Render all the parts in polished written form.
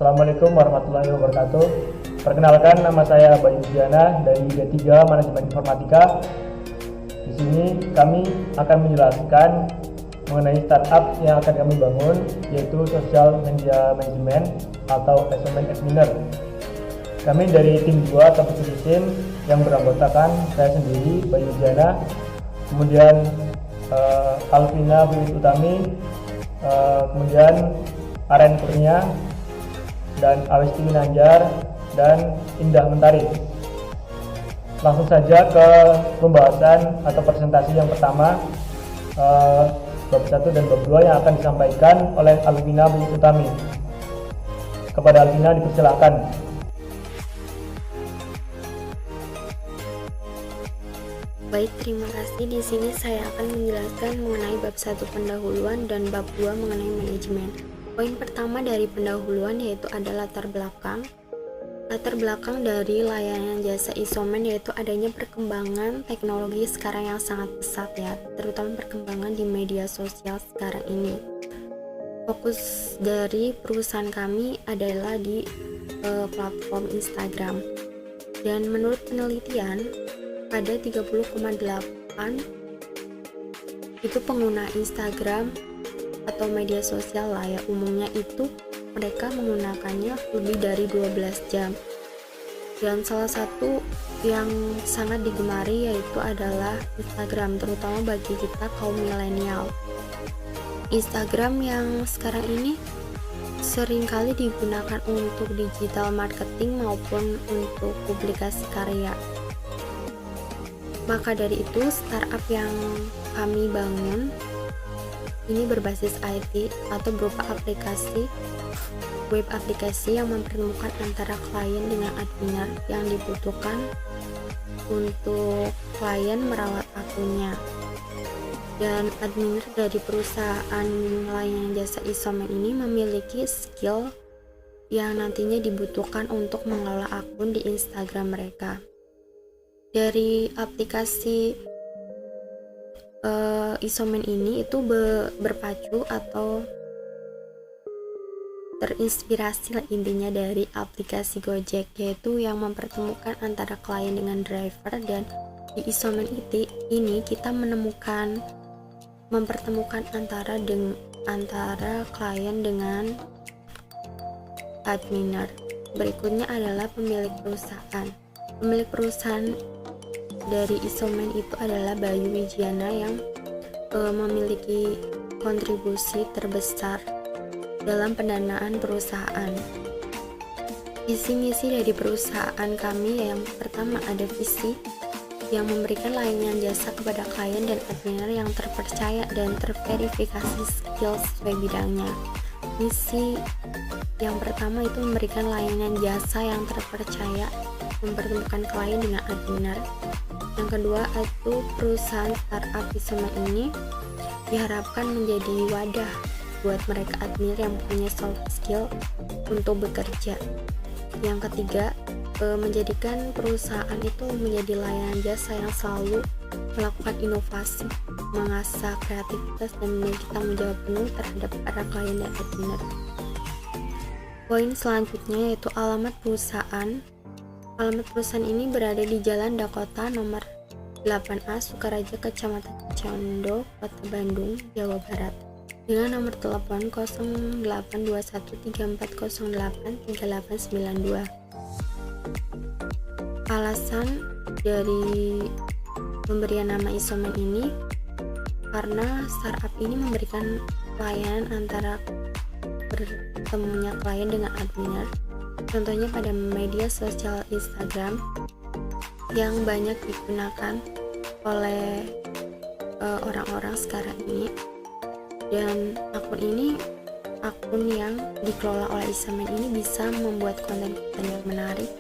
Assalamualaikum warahmatullahi wabarakatuh. Perkenalkan, nama saya Bayu Diana dari D3 Manajemen Informatika. Di sini kami akan menjelaskan mengenai startup yang akan kami bangun, yaitu Social Media Management atau SMM Adminer. Kami dari tim 2 atau Team yang beranggotakan saya sendiri, Bayu Diana, kemudian Alvina Wiwit Utami, kemudian Aren Kurnia, dan Awesti Winanjar, dan Indah Mentari. Langsung saja ke pembahasan atau presentasi yang pertama, bab 1 dan bab 2 yang akan disampaikan oleh Alvina Wiwit Utami. Kepada Alvina dipersilakan. Baik, terima kasih. Di sini saya akan menjelaskan mengenai bab 1 pendahuluan dan bab 2 mengenai manajemen. Poin pertama dari pendahuluan yaitu ada latar belakang. Latar belakang dari layanan jasa isoman yaitu adanya perkembangan teknologi sekarang yang sangat pesat ya, terutama perkembangan di media sosial sekarang ini. Fokus dari perusahaan kami adalah di platform Instagram. Dan menurut penelitian, ada 30,8 itu pengguna Instagram atau media sosial lah ya, umumnya itu mereka menggunakannya lebih dari 12 jam. Dan salah satu yang sangat digemari yaitu adalah Instagram, terutama bagi kita kaum milenial. Instagram yang sekarang ini seringkali digunakan untuk digital marketing maupun untuk publikasi karya. Maka dari itu, startup yang kami bangun ini berbasis IT atau berupa aplikasi, web aplikasi yang mempertemukan antara klien dengan adminer yang dibutuhkan untuk klien merawat akunnya. Dan adminer dari perusahaan layanan jasa isoman ini memiliki skill yang nantinya dibutuhkan untuk mengelola akun di Instagram mereka. Dari aplikasi isoman ini itu berpacu atau terinspirasi intinya dari aplikasi Gojek, yaitu yang mempertemukan antara klien dengan driver. Dan di isoman ini kita mempertemukan antara klien dengan adminer. Berikutnya adalah pemilik perusahaan. Pemilik perusahaan dari isoman itu adalah Bayu Wijiana yang memiliki kontribusi terbesar dalam pendanaan perusahaan. Visi misi dari perusahaan kami yang pertama ada visi yang memberikan layanan jasa kepada klien dan adminer yang terpercaya dan terverifikasi skill sesuai bidangnya. Misi yang pertama itu memberikan layanan jasa yang terpercaya, mempertemukan klien dengan adminer. Yang kedua itu perusahaan startup isoman ini diharapkan menjadi wadah buat mereka adminer yang punya soft skill untuk bekerja. Yang ketiga, menjadikan perusahaan itu menjadi layanan jasa yang selalu melakukan inovasi, mengasah kreativitas dan memiliki tanggung jawab penuh terhadap para klien dan adminer. Poin selanjutnya yaitu alamat perusahaan. Alamat perusahaan ini berada di Jalan Dakota nomor 8A Sukaraja, Kecamatan Cicondo, Kota Bandung, Jawa Barat, dengan nomor telepon 082134083892. alasan dari pemberian nama isoman ini karena startup ini memberikan pelayanan antara bertemunya klien dengan adminer. Contohnya pada media sosial Instagram yang banyak digunakan oleh orang-orang sekarang ini, dan akun yang dikelola oleh Isoman ini bisa membuat konten-konten yang menarik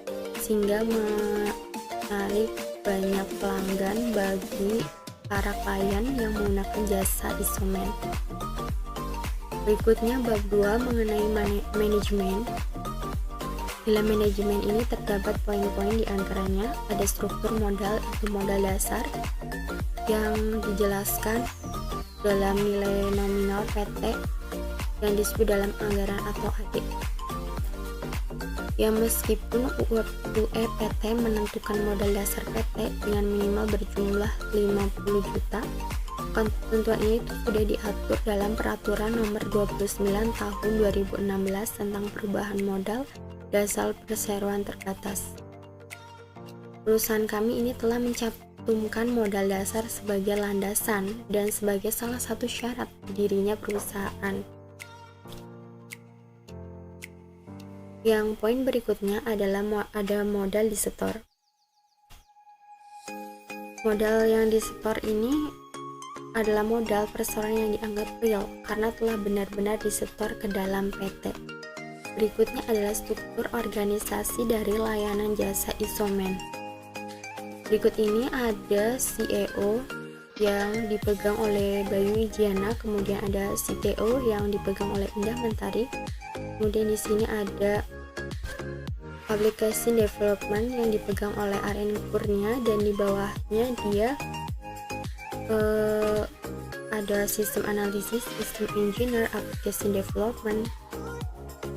sehingga menarik banyak pelanggan bagi para klien yang menggunakan jasa Isoman. Berikutnya bab 2 mengenai manajemen. Dalam manajemen ini terdapat poin-poin diantaranya ada struktur modal atau modal dasar yang dijelaskan dalam nilai nominal PT yang disebut dalam anggaran atau AD. Ya, meskipun UE PT menentukan modal dasar PT dengan minimal berjumlah 50 juta, ketentuan ini sudah diatur dalam Peraturan Nomor 29 Tahun 2016 tentang perubahan modal dasar perseroan terbatas. Perusahaan kami ini telah mencantumkan modal dasar sebagai landasan dan sebagai salah satu syarat berdirinya perusahaan. Yang poin berikutnya adalah ada modal disetor. Modal yang disetor ini adalah modal perseroan yang dianggap real karena telah benar-benar disetor ke dalam PT. Berikutnya adalah struktur organisasi dari layanan jasa Isoman. Berikut ini ada CEO yang dipegang oleh Bayu Wijiana, kemudian ada CTO yang dipegang oleh Indah Mentari, kemudian di sini ada Application Development yang dipegang oleh Aren Kurnia, dan di bawahnya dia ada Sistem Analisis, Sistem Engineer, Application Development.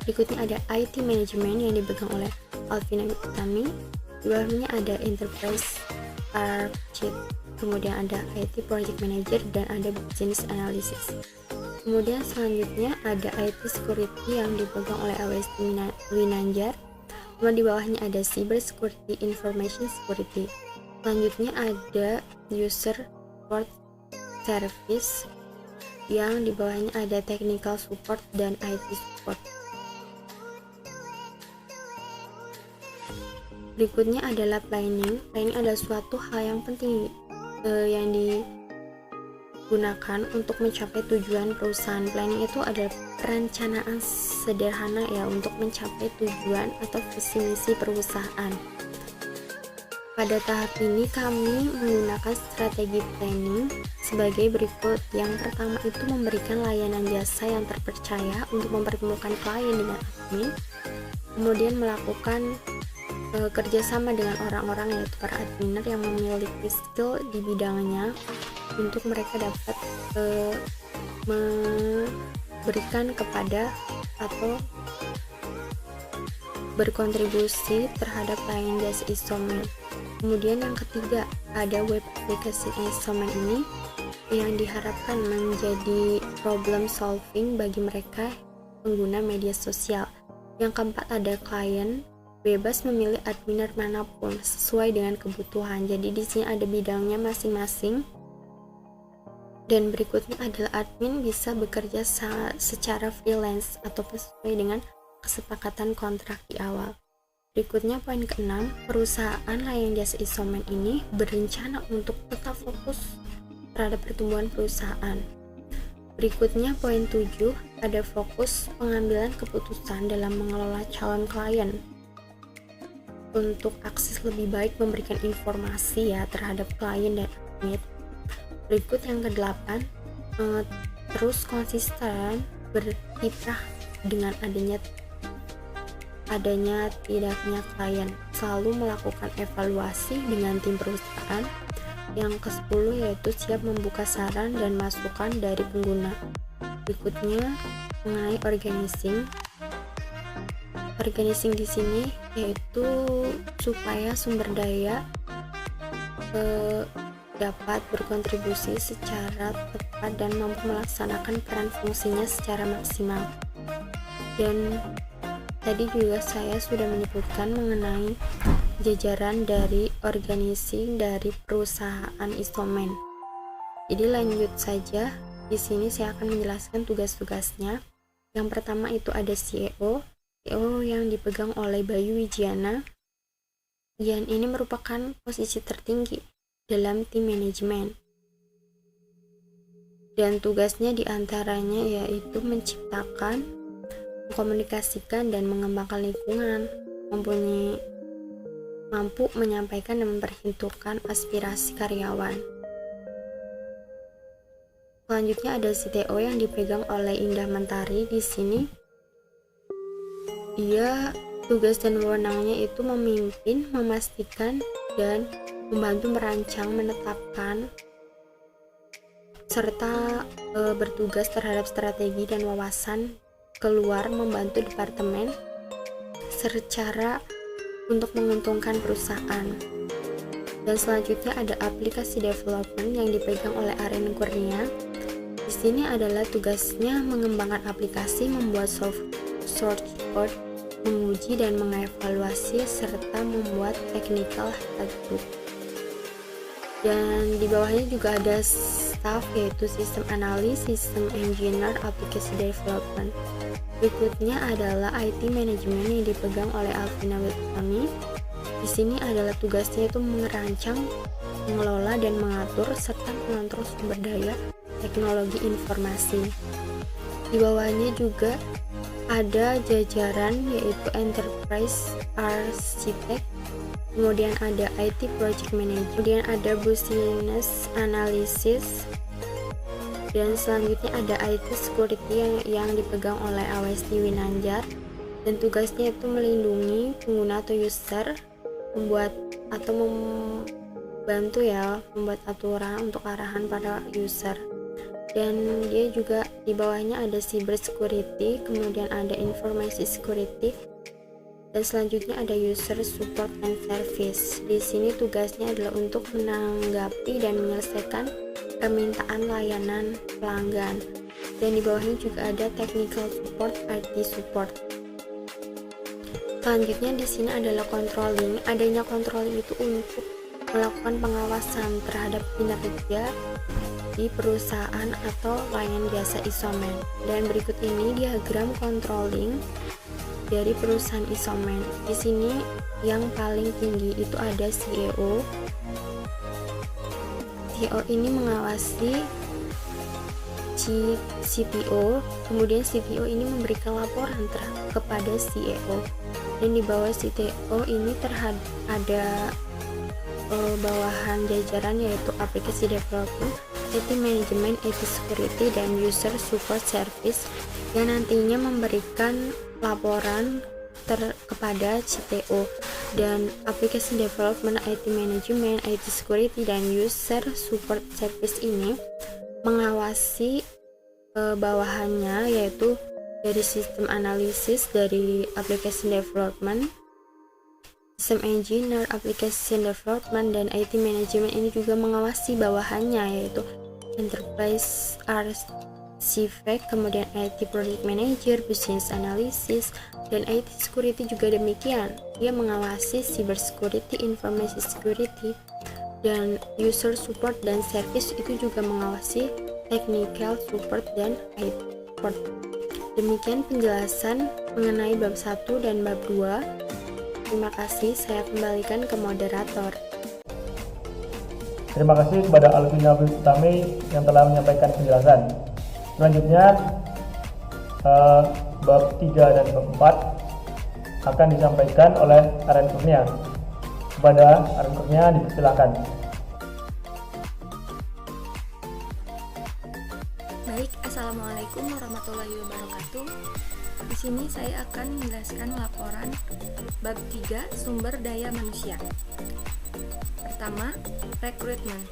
Berikutnya ada IT Management yang dipegang oleh Alvina Utami. Di bawahnya ada Enterprise Architect, kemudian ada IT Project Manager, dan ada Business Analysis. Kemudian selanjutnya ada IT Security yang dipegang oleh AWS Winanjar. Kemudian di bawahnya ada Cyber Security, Information Security. Selanjutnya ada User Support Service yang di bawahnya ada Technical Support dan IT Support. Berikutnya adalah planning. Planning adalah suatu hal yang penting yang digunakan untuk mencapai tujuan perusahaan. Planning itu adalah perencanaan sederhana ya untuk mencapai tujuan atau visi misi perusahaan. Pada tahap ini kami menggunakan strategi planning sebagai berikut. Yang pertama itu memberikan layanan jasa yang terpercaya untuk mempertemukan klien dengan admin. Kemudian melakukan kerjasama dengan orang-orang yaitu para adminer yang memiliki skill di bidangnya untuk mereka dapat memberikan kepada atau berkontribusi terhadap layanan jasa Isoman. Kemudian yang ketiga ada web application Isoman ini yang diharapkan menjadi problem solving bagi mereka pengguna media sosial. Yang keempat ada klien bebas memilih adminer manapun sesuai dengan kebutuhan. Jadi di sini ada bidangnya masing-masing. Dan berikutnya adalah admin bisa bekerja secara freelance atau sesuai dengan kesepakatan kontrak di awal. Berikutnya poin ke-6, perusahaan layanan jasa Isoman ini berencana untuk tetap fokus terhadap pertumbuhan perusahaan. Berikutnya poin 7, ada fokus pengambilan keputusan dalam mengelola calon klien untuk akses lebih baik memberikan informasi ya terhadap klien dan admin. Berikut yang ke-8, terus konsisten berkiprah dengan adanya tidaknya klien, selalu melakukan evaluasi dengan tim perusahaan. Yang ke-10 yaitu siap membuka saran dan masukan dari pengguna. Berikutnya mengenai organizing di sini yaitu supaya sumber daya dapat berkontribusi secara tepat dan mampu melaksanakan peran fungsinya secara maksimal. Dan tadi juga saya sudah menyebutkan mengenai jajaran dari organisasi dari perusahaan Isoman. Jadi lanjut saja, di sini saya akan menjelaskan tugas-tugasnya. Yang pertama itu ada CEO yang dipegang oleh Bayu Wijiana. Dan ini merupakan posisi tertinggi dalam tim manajemen. Dan tugasnya diantaranya yaitu menciptakan, mengkomunikasikan, dan mengembangkan lingkungan, mampu menyampaikan dan memperhitungkan aspirasi karyawan. Selanjutnya ada CTO yang dipegang oleh Indah Mentari. Di sini dia tugas dan wewenangnya itu memimpin, memastikan, dan membantu merancang, menetapkan, serta bertugas terhadap strategi dan wawasan keluar membantu departemen secara untuk menguntungkan perusahaan. Dan selanjutnya ada aplikasi development yang dipegang oleh Aren Kurnia. Di sini adalah tugasnya mengembangkan aplikasi, membuat source code, menguji dan mengevaluasi, serta membuat technical handbook. Dan di bawahnya juga ada staff, yaitu sistem analis, sistem engineer, aplikasi development. Berikutnya adalah IT management yang dipegang oleh Alvina Wetami. Di sini adalah tugasnya itu merancang, mengelola dan mengatur serta mengontrol sumber daya teknologi informasi. Di bawahnya juga ada jajaran yaitu Enterprise Architect, kemudian ada IT Project Manager, kemudian ada Business Analysis, dan selanjutnya ada IT Security yang dipegang oleh Awesti Winanjar, dan tugasnya itu melindungi pengguna atau user, membuat atau membantu membuat aturan untuk arahan pada user. Dan dia juga di bawahnya ada cyber security, kemudian ada information security, dan selanjutnya ada user support and service. Di sini tugasnya adalah untuk menanggapi dan menyelesaikan permintaan layanan pelanggan. Dan di bawahnya juga ada technical support, IT support. Selanjutnya di sini adalah controlling. Adanya controlling itu untuk melakukan pengawasan terhadap kinerja di perusahaan atau layanan jasa Isoman. Dan berikut ini diagram controlling dari perusahaan Isoman. Di sini yang paling tinggi itu ada CEO. CEO ini mengawasi CPO, kemudian CPO ini memberikan laporan kepada CEO. Dan di bawah CTO ini ada bawahan jajaran yaitu aplikasi development, IT management, IT security, dan user support service yang nantinya memberikan laporan kepada CTO. Dan aplikasi development, IT management, IT security, dan user support service ini mengawasi bawahannya yaitu dari sistem analisis, dari application development, sistem engineer, application development, dan IT management ini juga mengawasi bawahannya yaitu enterprise architect, kemudian IT project manager, business analysis, dan IT security juga demikian. Dia mengawasi cyber security, information security, dan user support dan service itu juga mengawasi technical support dan IT support. Demikian penjelasan mengenai bab 1 dan bab 2. Terima kasih, saya kembalikan ke moderator. Terima kasih kepada Alvina Wetami yang telah menyampaikan penjelasan. Selanjutnya bab 3 dan bab 4 akan disampaikan oleh Aren Kurnia. Kepada Aren Kurnia dipersilakan. Baik, Assalamualaikum warahmatullahi wabarakatuh. Di sini saya akan menjelaskan laporan bab 3 sumber daya manusia. Pertama, rekrutmen.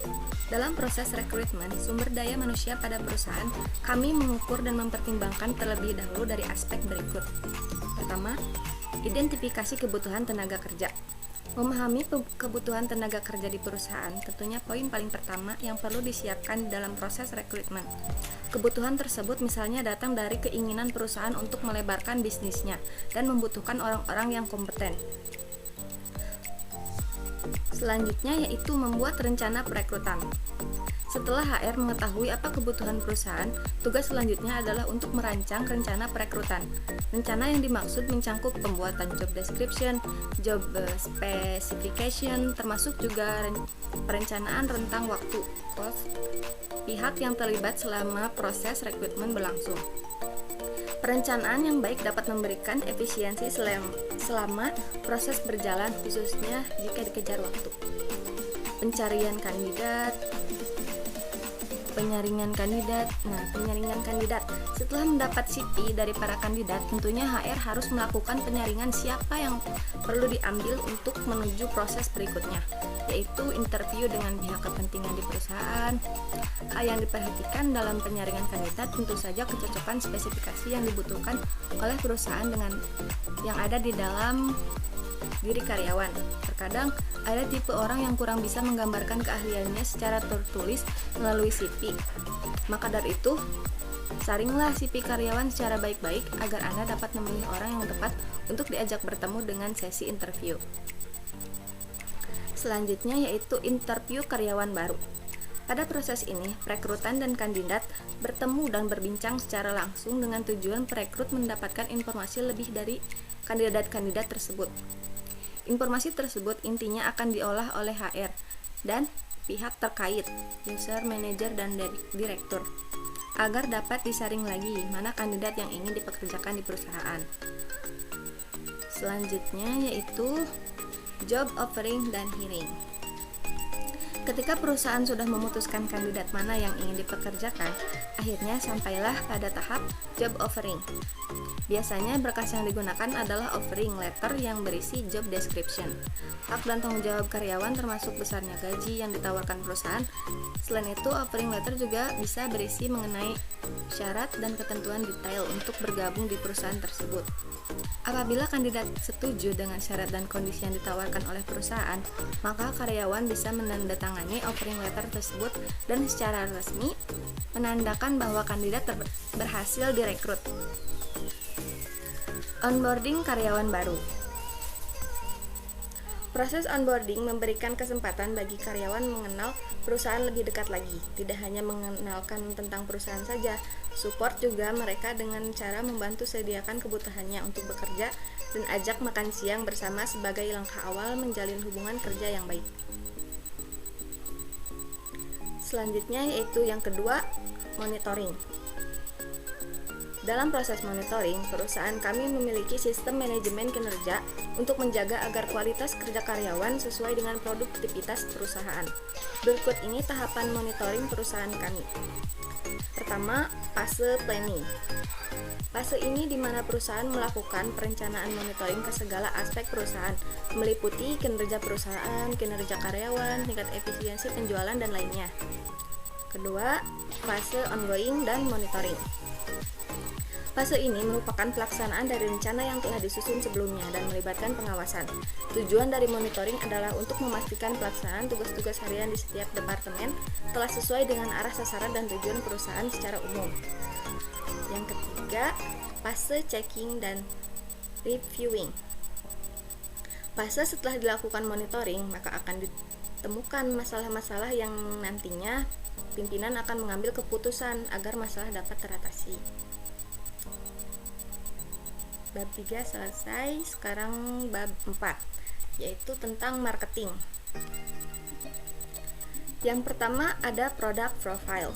Dalam proses rekrutmen sumber daya manusia pada perusahaan, kami mengukur dan mempertimbangkan terlebih dahulu dari aspek berikut. Pertama, identifikasi kebutuhan tenaga kerja. Memahami kebutuhan tenaga kerja di perusahaan tentunya poin paling pertama yang perlu disiapkan dalam proses rekrutmen. Kebutuhan tersebut misalnya datang dari keinginan perusahaan untuk melebarkan bisnisnya dan membutuhkan orang-orang yang kompeten. Selanjutnya yaitu membuat rencana perekrutan. Setelah HR mengetahui apa kebutuhan perusahaan, tugas selanjutnya adalah untuk merancang rencana perekrutan. Rencana yang dimaksud mencangkup pembuatan job description, job specification, termasuk juga perencanaan rentang waktu cost pihak yang terlibat selama proses rekrutmen berlangsung. Perencanaan yang baik dapat memberikan efisiensi selama proses berjalan, khususnya jika dikejar waktu. Penyaringan kandidat. Setelah mendapat CV dari para kandidat, tentunya HR harus melakukan penyaringan siapa yang perlu diambil untuk menuju proses berikutnya, yaitu interview dengan pihak kepentingan di perusahaan. Hal yang diperhatikan dalam penyaringan kandidat tentu saja kecocokan spesifikasi yang dibutuhkan oleh perusahaan dengan yang ada di dalam diri karyawan. Terkadang ada tipe orang yang kurang bisa menggambarkan keahliannya secara tertulis melalui CV. Maka dari itu, saringlah CV karyawan secara baik-baik agar Anda dapat memilih orang yang tepat untuk diajak bertemu dengan sesi interview. Selanjutnya yaitu interview karyawan baru. Pada proses ini, perekrutan dan kandidat bertemu dan berbincang secara langsung dengan tujuan perekrut mendapatkan informasi lebih dari kandidat-kandidat tersebut. Informasi tersebut intinya akan diolah oleh HR dan pihak terkait, user, manager, dan direktur, agar dapat disaring lagi mana kandidat yang ingin dipekerjakan di perusahaan. Selanjutnya yaitu job offering dan hiring. Ketika perusahaan sudah memutuskan kandidat mana yang ingin dipekerjakan, akhirnya sampailah pada tahap job offering. Biasanya berkas yang digunakan adalah offering letter yang berisi job description, hak dan tanggung jawab karyawan termasuk besarnya gaji yang ditawarkan perusahaan. Selain itu, offering letter juga bisa berisi mengenai syarat dan ketentuan detail untuk bergabung di perusahaan tersebut. Apabila kandidat setuju dengan syarat dan kondisi yang ditawarkan oleh perusahaan, maka karyawan bisa menandatangani offering letter tersebut dan secara resmi menandakan bahwa kandidat berhasil direkrut. Onboarding karyawan baru. Proses onboarding memberikan kesempatan bagi karyawan mengenal perusahaan lebih dekat lagi. Tidak hanya mengenalkan tentang perusahaan saja, support juga mereka dengan cara membantu sediakan kebutuhannya untuk bekerja dan ajak makan siang bersama sebagai langkah awal menjalin hubungan kerja yang baik. Selanjutnya yaitu yang kedua, monitoring. Dalam proses monitoring, perusahaan kami memiliki sistem manajemen kinerja untuk menjaga agar kualitas kerja karyawan sesuai dengan produktivitas perusahaan. Berikut ini tahapan monitoring perusahaan kami. Pertama, fase planning. Fase ini di mana perusahaan melakukan perencanaan monitoring ke segala aspek perusahaan, meliputi kinerja perusahaan, kinerja karyawan, tingkat efisiensi penjualan, dan lainnya. Kedua, fase ongoing dan monitoring. Fase ini merupakan pelaksanaan dari rencana yang telah disusun sebelumnya dan melibatkan pengawasan. Tujuan dari monitoring adalah untuk memastikan pelaksanaan tugas-tugas harian di setiap departemen telah sesuai dengan arah sasaran dan tujuan perusahaan secara umum. Yang ketiga, fase checking dan reviewing. Fase setelah dilakukan monitoring, maka akan ditemukan masalah-masalah yang nantinya pimpinan akan mengambil keputusan agar masalah dapat teratasi. Bab 3 selesai, sekarang bab 4, yaitu tentang marketing. Yang pertama ada product profile.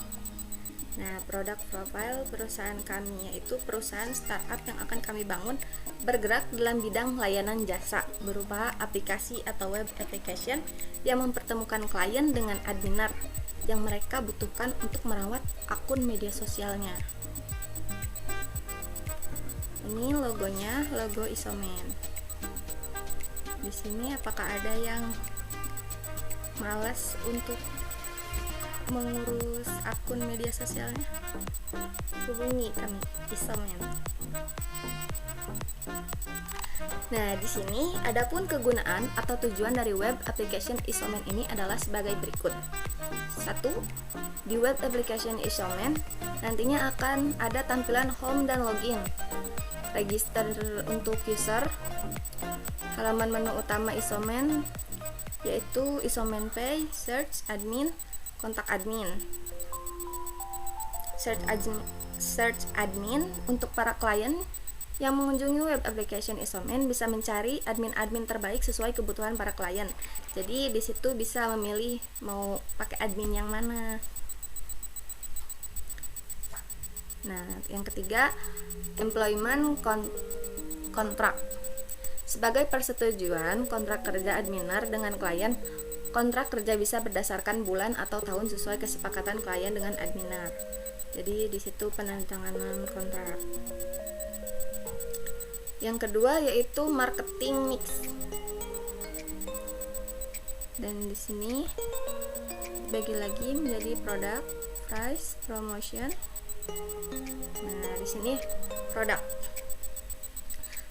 Nah, product profile perusahaan kami yaitu perusahaan startup yang akan kami bangun bergerak dalam bidang layanan jasa berupa aplikasi atau web application yang mempertemukan klien dengan adminer yang mereka butuhkan untuk merawat akun media sosialnya. Ini logonya, logo Isomen. Di sini apakah ada yang malas untuk mengurus akun media sosialnya? Hubungi kami, Isomen. Nah, di sini adapun kegunaan atau tujuan dari web application Isomen ini adalah sebagai berikut. 1. Di web application Isomen nantinya akan ada tampilan home dan login, register untuk user, halaman menu utama Isomen, yaitu Isomen Pay, Search Admin, Kontak Admin. Search Admin untuk para klien yang mengunjungi web application Isomen bisa mencari admin-admin terbaik sesuai kebutuhan para klien. Jadi di situ bisa memilih mau pakai admin yang mana. Nah, yang ketiga, employment contract. Sebagai persetujuan kontrak kerja adminar dengan klien, kontrak kerja bisa berdasarkan bulan atau tahun sesuai kesepakatan klien dengan adminar. Jadi di situ penandatanganan kontrak. Yang kedua yaitu marketing mix. Dan di sini bagi lagi menjadi produk, price, promotion. Nah, di sini produk.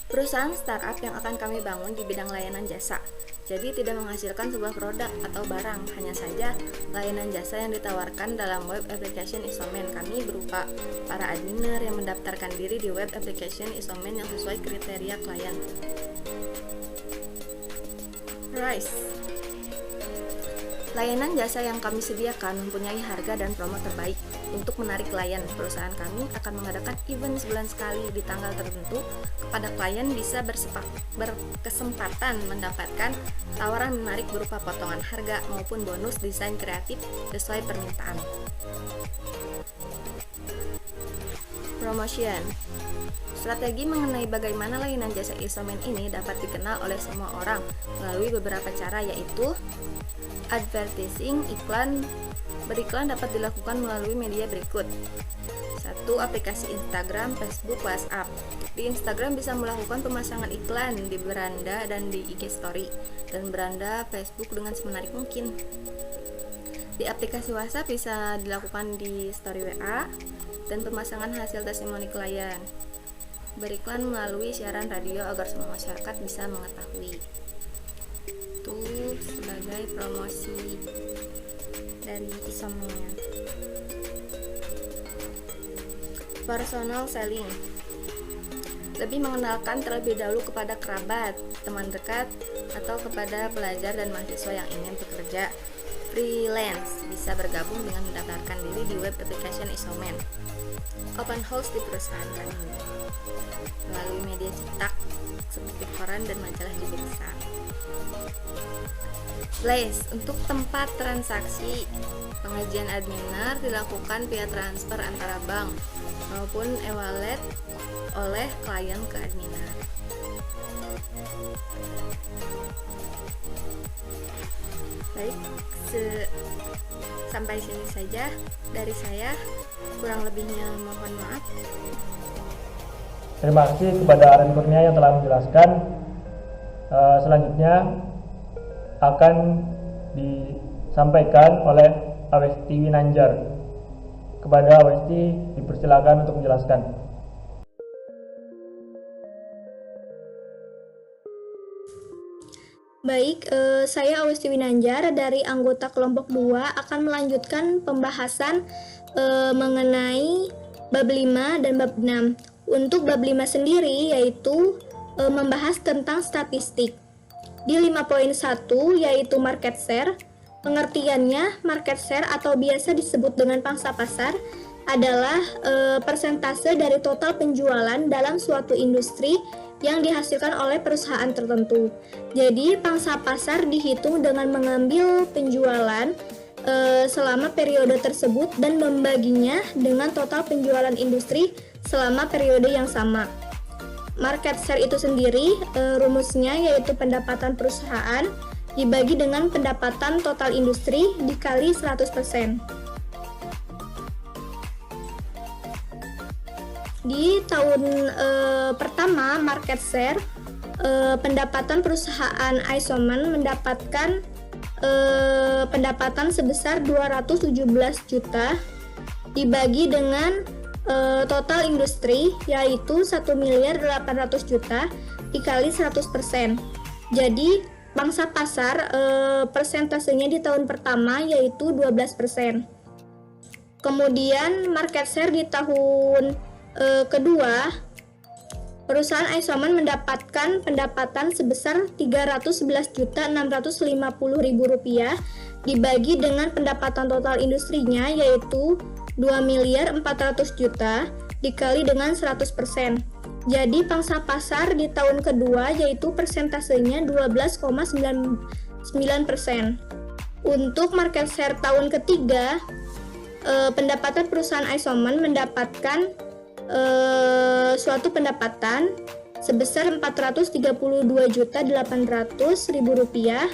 Perusahaan startup yang akan kami bangun di bidang layanan jasa. Jadi tidak menghasilkan sebuah produk atau barang, hanya saja layanan jasa yang ditawarkan dalam web application Isomen. Kami berupa para adminer yang mendaftarkan diri di web application Isomen yang sesuai kriteria klien. Price. Layanan jasa yang kami sediakan mempunyai harga dan promo terbaik. Untuk menarik klien, perusahaan kami akan mengadakan event sebulan sekali di tanggal tertentu kepada klien bisa berkesempatan mendapatkan tawaran menarik berupa potongan harga maupun bonus desain kreatif sesuai permintaan. Promotion. Strategi mengenai bagaimana layanan jasa Isomen ini dapat dikenal oleh semua orang melalui beberapa cara, yaitu advertising, iklan. Beriklan dapat dilakukan melalui media berikut. 1. Aplikasi Instagram, Facebook, WhatsApp. Di Instagram bisa melakukan pemasangan iklan di beranda dan di IG Story, dan beranda Facebook dengan semenarik mungkin. Di aplikasi WhatsApp bisa dilakukan di Story WA, dan pemasangan hasil testimoni klien. Beriklan melalui siaran radio agar semua masyarakat bisa mengetahui. Itu sebagai promosi dari Isomen. Personal selling. Lebih mengenalkan terlebih dahulu kepada kerabat, teman dekat, atau kepada pelajar dan mahasiswa yang ingin bekerja freelance bisa bergabung dengan mendaftarkan diri di web application Isomen. Open house di perusahaan kami melalui media cetak seperti koran dan majalah di desa. Place untuk tempat transaksi. Pengajian adminar dilakukan via transfer antara bank maupun e-wallet oleh klien ke adminar. Baik, sampai sini saja dari saya. Kurang lebihnya mohon maaf. Terima kasih kepada Aren Kurnia yang telah menjelaskan. Selanjutnya akan disampaikan oleh Awesti Winanjar. Kepada Awesti dipersilakan untuk menjelaskan. Baik, saya Awesti Winanjar dari anggota kelompok 2 akan melanjutkan pembahasan mengenai bab 5 dan bab 6. Untuk bab 5 sendiri yaitu membahas tentang statistik. Di 5.1 yaitu market share. Pengertiannya, market share atau biasa disebut dengan pangsa pasar adalah persentase dari total penjualan dalam suatu industri yang dihasilkan oleh perusahaan tertentu. Jadi, pangsa pasar dihitung dengan mengambil penjualan selama periode tersebut dan membaginya dengan total penjualan industri selama periode yang sama. Market share itu sendiri rumusnya yaitu pendapatan perusahaan dibagi dengan pendapatan total industri dikali 100%. Di tahun pertama market share, pendapatan perusahaan Isomen mendapatkan pendapatan sebesar 217 juta dibagi dengan total industri yaitu 1.800.000.000 dikali 100%. Jadi pangsa pasar persentasenya di tahun pertama yaitu 12%. Kemudian market share di tahun kedua perusahaan Isoman mendapatkan pendapatan sebesar Rp311.650.000 dibagi dengan pendapatan total industrinya yaitu Rp2.400.000.000 dikali dengan 100%. Jadi pangsa pasar di tahun kedua yaitu persentasenya 12,99%. Untuk market share tahun ketiga, pendapatan perusahaan Isoman mendapatkan suatu pendapatan sebesar Rp432.800.000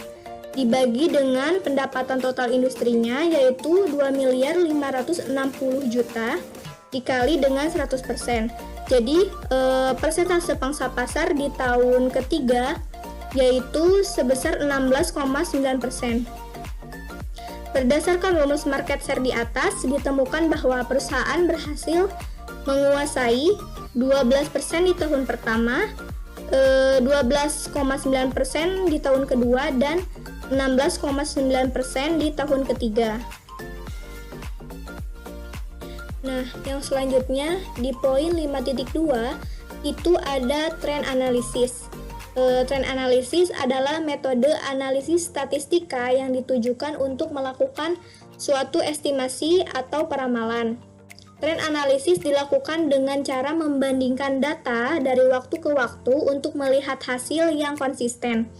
dibagi dengan pendapatan total industrinya yaitu Rp2.560.000.000 dikali dengan 100%. Jadi persentase pangsa pasar di tahun ketiga yaitu sebesar 16,9%. Berdasarkan rumus market share di atas, ditemukan bahwa perusahaan berhasil menguasai 12% di tahun pertama, 12,9% di tahun kedua, dan 16,9% di tahun ketiga. Nah, yang selanjutnya di poin 5.2 itu ada trend analisis. Trend analisis adalah metode analisis statistika yang ditujukan untuk melakukan suatu estimasi atau peramalan. Trend analisis dilakukan dengan cara membandingkan data dari waktu ke waktu untuk melihat hasil yang konsisten.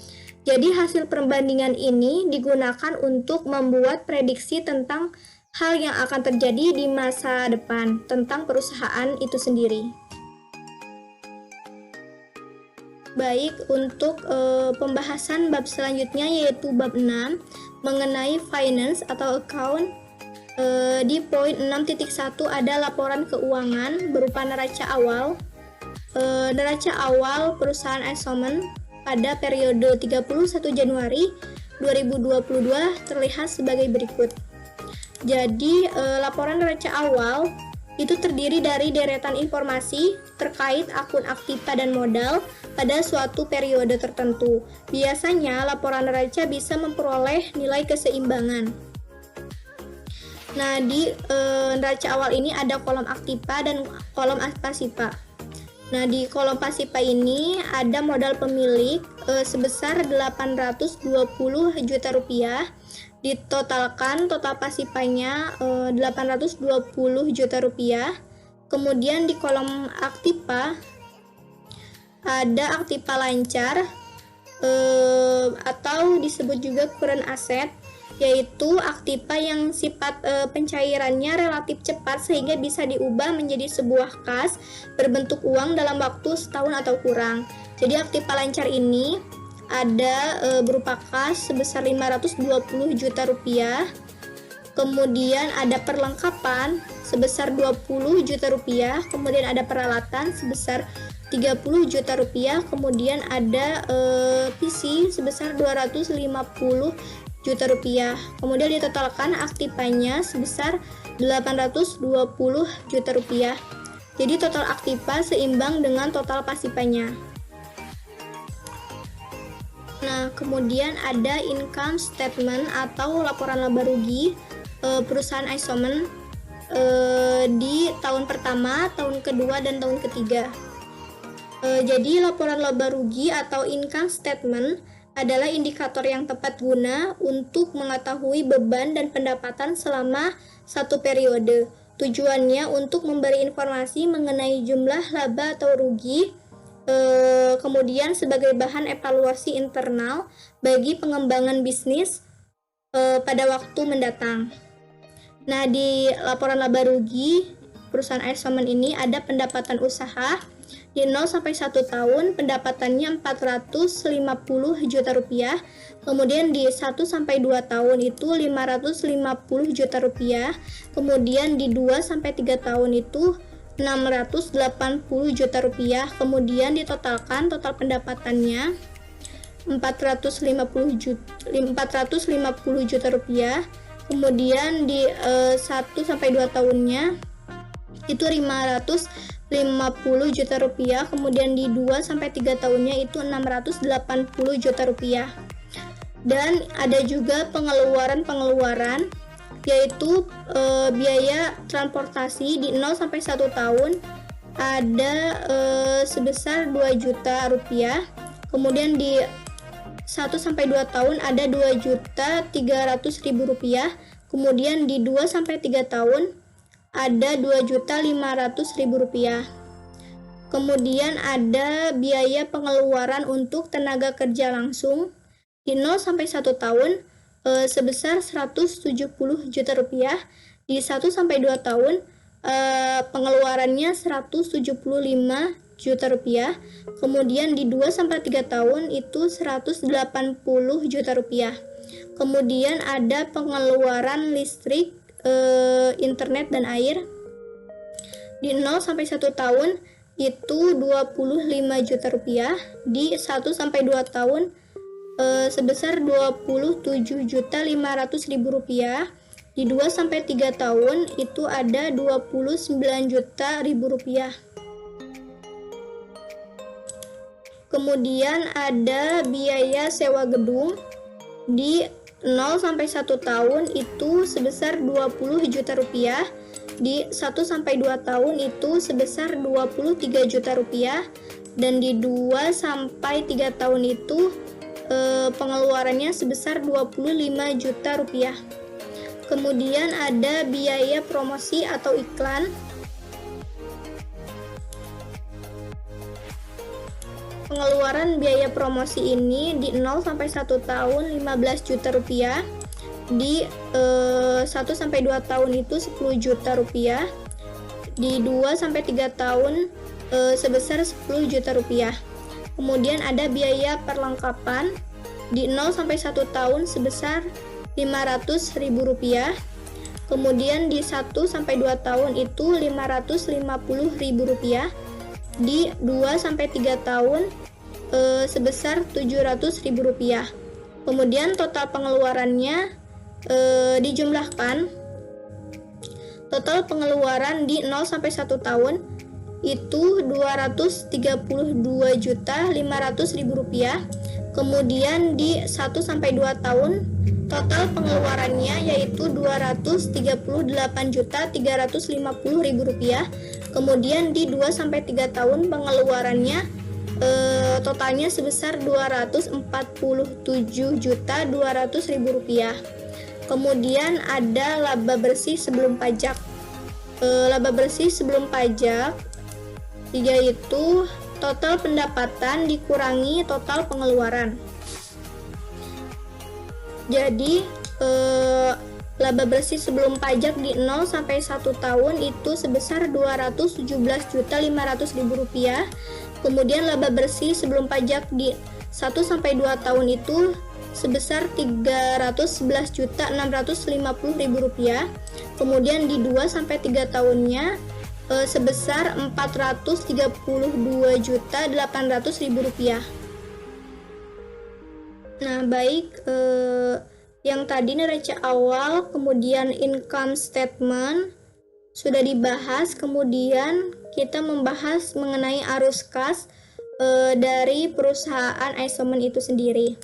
Jadi hasil perbandingan ini digunakan untuk membuat prediksi tentang hal yang akan terjadi di masa depan tentang perusahaan itu sendiri. Baik, untuk pembahasan bab selanjutnya yaitu bab 6 mengenai finance atau account. Di poin 6.1 ada laporan keuangan berupa neraca awal. Neraca awal perusahaan Isoman pada periode 31 Januari 2022 terlihat sebagai berikut. Jadi, laporan neraca awal itu terdiri dari deretan informasi terkait akun aktiva dan modal pada suatu periode tertentu. Biasanya, laporan neraca bisa memperoleh nilai keseimbangan. Nah, di neraca awal ini ada kolom aktiva dan kolom pasiva. Nah, di kolom pasiva ini ada modal pemilik sebesar Rp820 juta, ditotalkan total pasivanya Rp820 juta. Kemudian di kolom aktiva ada aktiva lancar atau disebut juga current asset, yaitu aktiva yang sifat pencairannya relatif cepat sehingga bisa diubah menjadi sebuah kas berbentuk uang dalam waktu setahun atau kurang. Jadi aktiva lancar ini ada berupa kas sebesar Rp520 juta, kemudian ada perlengkapan sebesar Rp20 juta, kemudian ada peralatan sebesar Rp30 juta, kemudian ada PC sebesar Rp250 juta, kemudian ditotalkan aktivanya sebesar Rp820 juta. Jadi total aktiva seimbang dengan total pasivanya. Nah, kemudian ada income statement atau laporan laba rugi perusahaan Isoman di tahun pertama, tahun kedua, dan tahun ketiga. Jadi laporan laba rugi atau income statement adalah indikator yang tepat guna untuk mengetahui beban dan pendapatan selama satu periode. Tujuannya untuk memberi informasi mengenai jumlah laba atau rugi, kemudian sebagai bahan evaluasi internal bagi pengembangan bisnis pada waktu mendatang. Nah, di laporan laba rugi perusahaan Isoman ini ada pendapatan usaha di 0 sampai 1 tahun pendapatannya Rp450 juta, kemudian di 1 sampai 2 tahun itu Rp550 juta, kemudian di 2 sampai 3 tahun itu Rp680 juta, kemudian ditotalkan total pendapatannya Rp450 juta, kemudian di 1 sampai 2 tahunnya itu Rp550 juta, kemudian di 2 sampai 3 tahunnya itu Rp680 juta. Dan ada juga pengeluaran yaitu biaya transportasi di 0 sampai 1 tahun ada sebesar 2 juta rupiah. Kemudian di 1 sampai 2 tahun ada 2.300.000 rupiah. Kemudian di 2 sampai 3 tahun ada 2.500.000 rupiah. Kemudian ada biaya pengeluaran untuk tenaga kerja langsung di 0 sampai 1 tahun sebesar 170 juta rupiah. Di 1 sampai 2 tahun pengeluarannya 175 juta rupiah. Kemudian di 2 sampai 3 tahun itu 180 juta rupiah. Kemudian ada pengeluaran listrik, internet dan air. Di 0 sampai 1 tahun itu 25 juta rupiah. Di 1 sampai 2 tahun sebesar 27.500.000 rupiah. Di 2 sampai 3 tahun itu ada 29 juta rupiah. Kemudian ada biaya sewa gedung. Di 0 sampai 1 tahun itu sebesar 20 juta rupiah. Di 1 sampai 2 tahun itu sebesar 23 juta rupiah. Dan di 2 sampai 3 tahun itu pengeluarannya sebesar 25 juta rupiah. Kemudian ada biaya promosi atau iklan. Pengeluaran biaya promosi ini di 0 sampai 1 tahun 15 juta rupiah. Di 1 sampai 2 tahun itu 10 juta rupiah. Di 2 sampai 3 tahun sebesar 10 juta rupiah. Kemudian ada biaya perlengkapan di 0 sampai 1 tahun sebesar 500.000 rupiah. Kemudian di 1 sampai 2 tahun itu 550.000 rupiah. Di 2 sampai 3 tahun sebesar 700.000 rupiah. Kemudian total pengeluarannya dijumlahkan. Total pengeluaran di 0 sampai 1 tahun itu 232.500.000 rupiah. Kemudian di 1 sampai 2 tahun total pengeluarannya yaitu 238.350.000 rupiah. Kemudian di 2 sampai 3 tahun pengeluarannya totalnya sebesar 247.200.000 rupiah. Kemudian ada laba bersih sebelum pajak. Laba bersih sebelum pajak yaitu total pendapatan dikurangi total pengeluaran. Jadi laba bersih sebelum pajak di 0 sampai 1 tahun itu sebesar 217.500.000 rupiah. Kemudian laba bersih sebelum pajak di 1 sampai 2 tahun itu sebesar 311.650.000 rupiah. Kemudian di 2 sampai 3 tahunnya sebesar 432.800.000 rupiah. Nah, baik, yang tadi neraca awal, kemudian income statement sudah dibahas. Kemudian kita membahas mengenai arus kas dari perusahaan Isoman itu sendiri.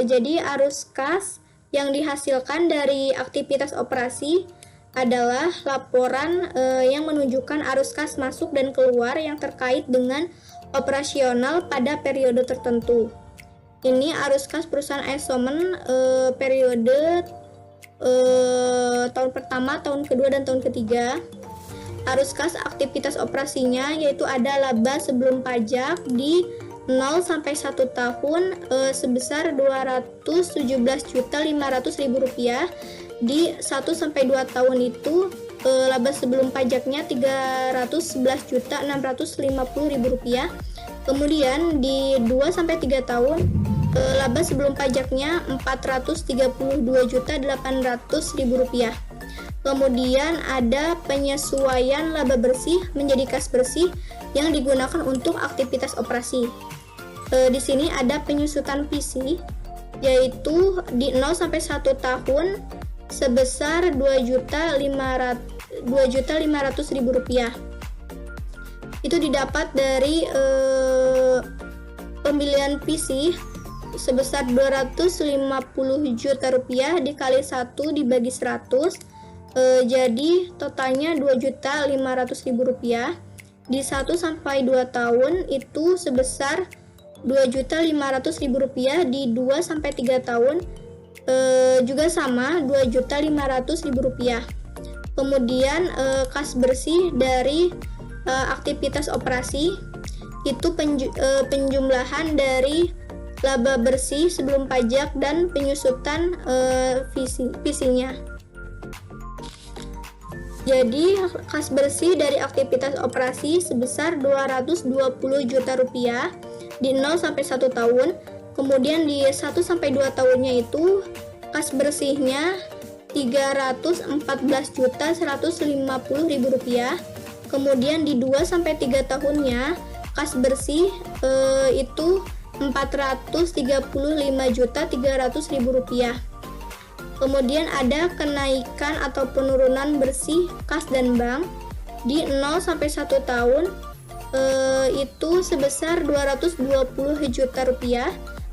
Jadi arus kas yang dihasilkan dari aktivitas operasi adalah laporan yang menunjukkan arus kas masuk dan keluar yang terkait dengan operasional pada periode tertentu. Ini arus kas perusahaan Isoman periode tahun pertama, tahun kedua, dan tahun ketiga. Arus kas aktivitas operasinya yaitu ada laba sebelum pajak di 0 sampai 1 tahun sebesar 217.500.000 rupiah. Di 1 sampai 2 tahun itu laba sebelum pajaknya 311.650.000 rupiah. Kemudian di 2 sampai 3 tahun laba sebelum pajaknya 432.800.000 rupiah. Kemudian ada penyesuaian laba bersih menjadi kas bersih yang digunakan untuk aktivitas operasi. Di sini ada penyusutan PC yaitu di 0 sampai 1 tahun sebesar 2.500.000 rupiah. Itu didapat dari pembelian PC sebesar 250 juta rupiah dikali 1 dibagi 100, jadi totalnya 2.500.000 rupiah. di 1 sampai 2 tahun itu sebesar Rp2.500.000, di 2 sampai 3 tahun juga sama Rp2.500.000. Kemudian kas bersih dari aktivitas operasi itu penjumlahan dari laba bersih sebelum pajak dan penyusutan visinya. Jadi kas bersih dari aktivitas operasi sebesar Rp220 juta di 0 sampai 1 tahun. Kemudian di 1 sampai 2 tahunnya itu kas bersihnya Rp314.150.000. Kemudian di 2 sampai 3 tahunnya kas bersih itu Rp435.300.000. Kemudian ada kenaikan atau penurunan bersih kas dan bank di 0 sampai 1 tahun itu sebesar Rp220 juta.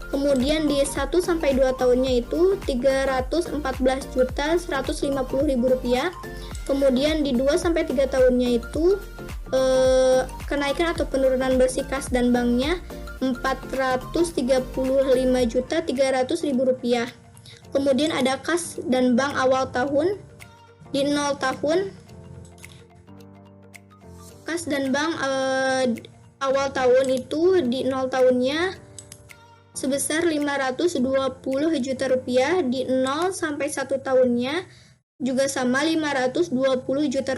Kemudian di 1 sampai 2 tahunnya itu Rp314.150.000. Kemudian di 2 sampai 3 tahunnya itu kenaikan atau penurunan bersih kas dan banknya Rp435.300.000. Kemudian ada kas dan bank awal tahun di 0 tahun. Kas dan bank awal tahun itu di 0 tahunnya sebesar Rp520 juta. Di 0 sampai 1 tahunnya juga sama Rp520 juta.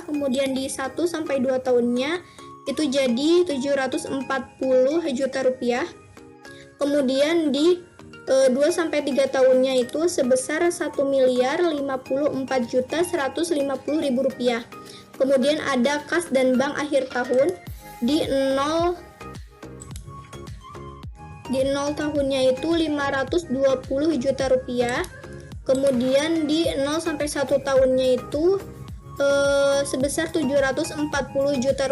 Kemudian di 1 sampai 2 tahunnya itu jadi Rp740 juta. Kemudian di 2 sampai 3 tahunnya itu sebesar Rp1.054.150.000. Kemudian ada kas dan bank akhir tahun di 0 tahunnya itu Rp520 juta. Kemudian di 0 sampai 1 tahunnya itu sebesar Rp740 juta.